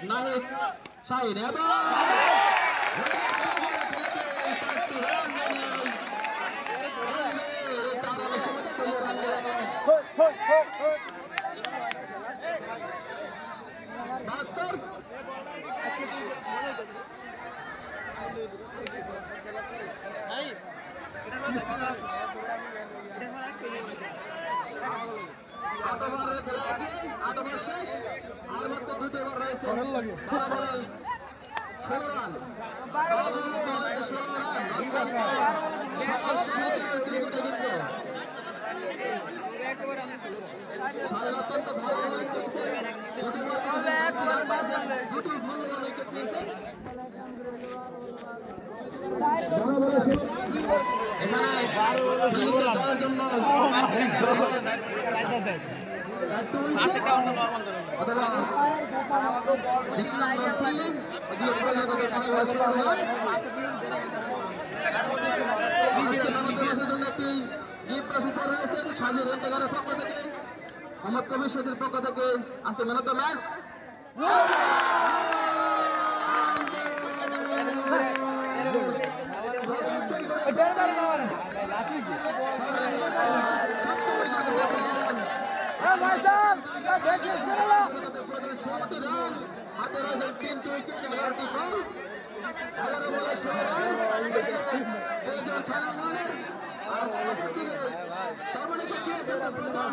নাহিদ শাহিন এবং আটবার শেষ আর মাত্র 2টি ওভার রয়েছে 12 বলে 16 রান 12 বলে 16 রান অত্যন্ত সমিতির ক্রিকেটে কিন্তু শাহিন অত্যন্ত ভালো ওভার করেছেন 2টি ওভার করেছেন 5টি রান পেয়েছেন 2টি মূল্যবান উইকেট নিয়েছেন এখানে খেলতে যাওয়ার জন্য একটা উইকেট অথবা ডিসিশন নট ফিল্ডিং এগুলো প্রয়োজন তাদের খেলা হয়েছে আজকে ভারত দিবসের জন্য একটি গিফট উপর রয়েছেন সাজির এন্টেগারের পক্ষ থেকে মোহাম্মদ কবির সাজির পক্ষ থেকে আজকে ম্যান অফ দ্য ম্যাচ হাতে রয়েছেন 3টি উইকেট 11টি বল 11 বলে 16 রান প্রয়োজন 6 রানের আর অপরদিকে তারমানিকে কে কিন্তু প্রয়োজন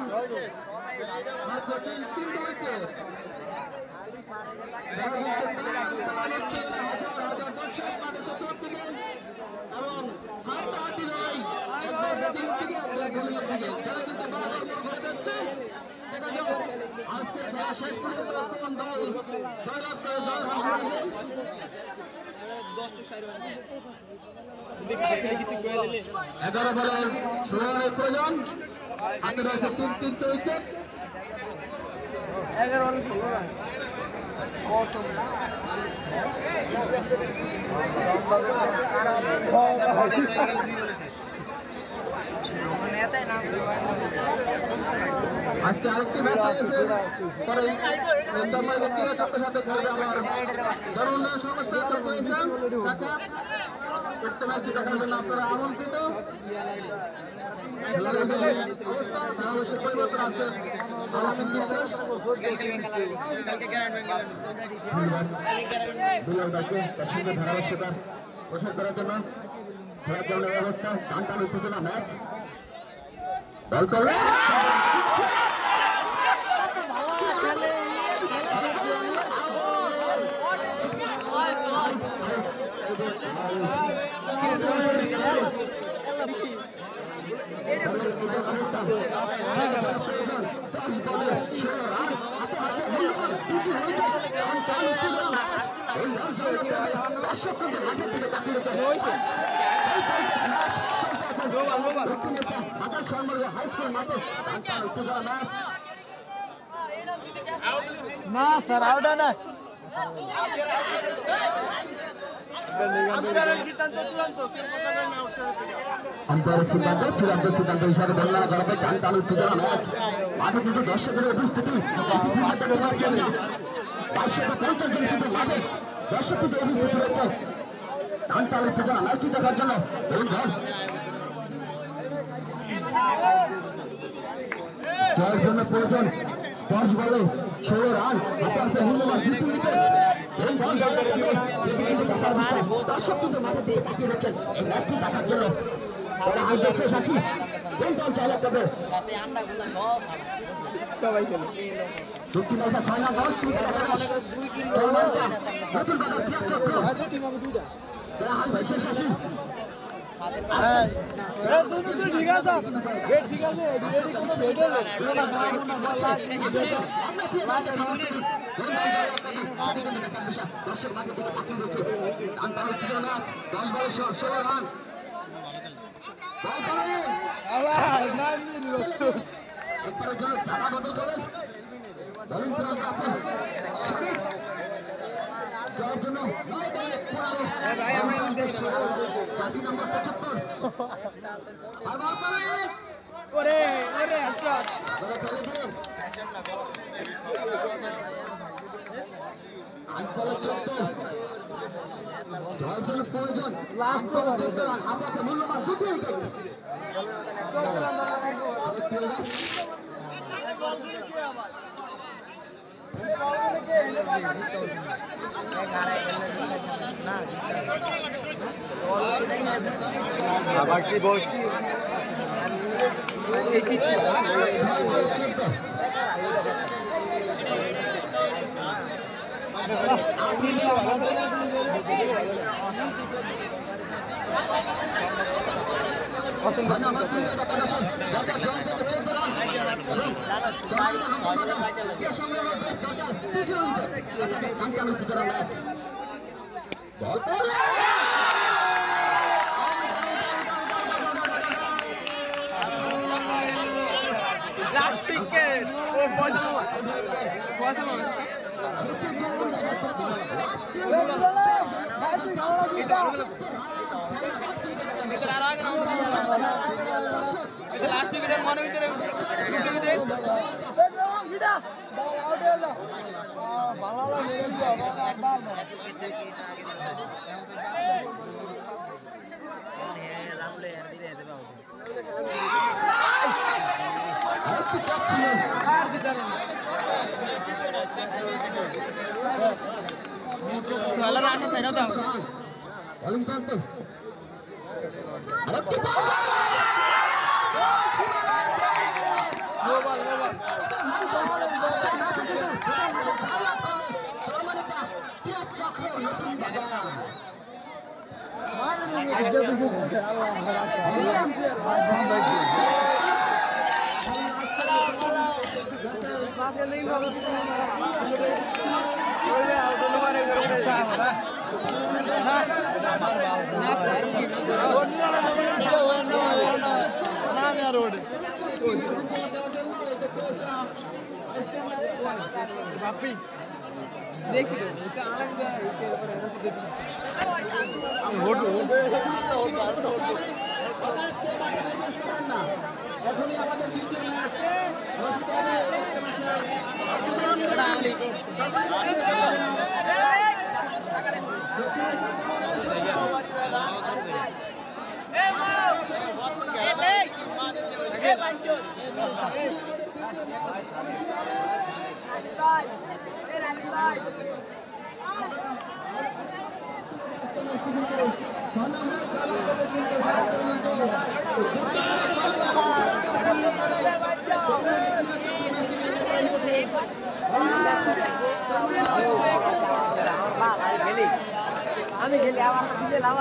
মাত্র 3টি উইকেট এবং হাড্ডাহাড্ডি লড়াই একবার ব্যাটিংয়ের দিকে একবার বোলিংয়ের দিকে খেলা কিন্তু বারবার মোড় ঘুরে যাচ্ছে দেখা যাক আজকের খেলা শেষ পর্যন্ত কোন দল জয়লাভ করে জয় হাসিল আসে 11 বলে 16 রানের প্রয়োজন হাতে রয়েছে 3টি উইকেট আজকে আরেকটি ম্যাচ রয়েছে পরে চম্বাইকে কিরাচকের সাথে খেলবে আবার জন উন্নয়ন সংস্থা উত্তরপ্রদেশা শাখা উক্ত ম্যাচটি দেখার জন্য আপনারা আমন্ত্রিত খেলার অবস্থা ধারাভাষ্যের পরিবর্তন আছে আলামিন বিশ্বাস তার সঙ্গে ধারাভাষ্যকার প্রসার করার জন্য খেলার জন্য অবস্থা টান টান উত্তেজনা ম্যাচ দল করবে না স্যার আউট না আম্পায়ারের সিদ্ধান্ত সিদ্ধান্ত হিসাবে বর্ণনা করা হবে টান টান উত্তেজনা ম্যাচ মাঠে কিন্তু দর্শকের উপস্থিতি ইতিপূর্বে দেখতে পাচ্ছেন না 250 জন কিন্তু মাঠে দর্শক কিন্তু উপস্থিতি রয়েছে টান টান উত্তেজনা ম্যাচটি দেখার জন্য জয়ের জন্য প্রয়োজন 10 বলে 16 রান হাতে আছে মূল্যবান 2টি উইকেট দর্শক কিন্তু মাঠের দিকে তাকিয়ে রয়েছেন এই ম্যাচটি দেখার জন্য শেষ আসি কোন দল জয়লাভ করবে নতুন কথা চক্র শেষ আসি ঠিক আছে দর্শক মাঠে থেকে তাকিয়ে রয়েছে 10 বলে 16 রান একবারের জন্য চাঁদা বদল করেন বলিং প্লেয়ার আছে শরীফ জয়ের জন্য 9 বলে 15 জার্সি নাম্বার 75 আর বল করেন ওরে আচ্ছা ধরে খেলে দিন আনপলে 14 দলজন প্রয়োজন আনপলে 14 হাতে আছে মূল্যবান দুটি উইকেট আরেকটি ওভার আবার কি বল এখনই আমাদের দ্বিতীয় ম্যাচ অনুষ্ঠিত হবে একটা ম্যাচে আমি খেলি আমার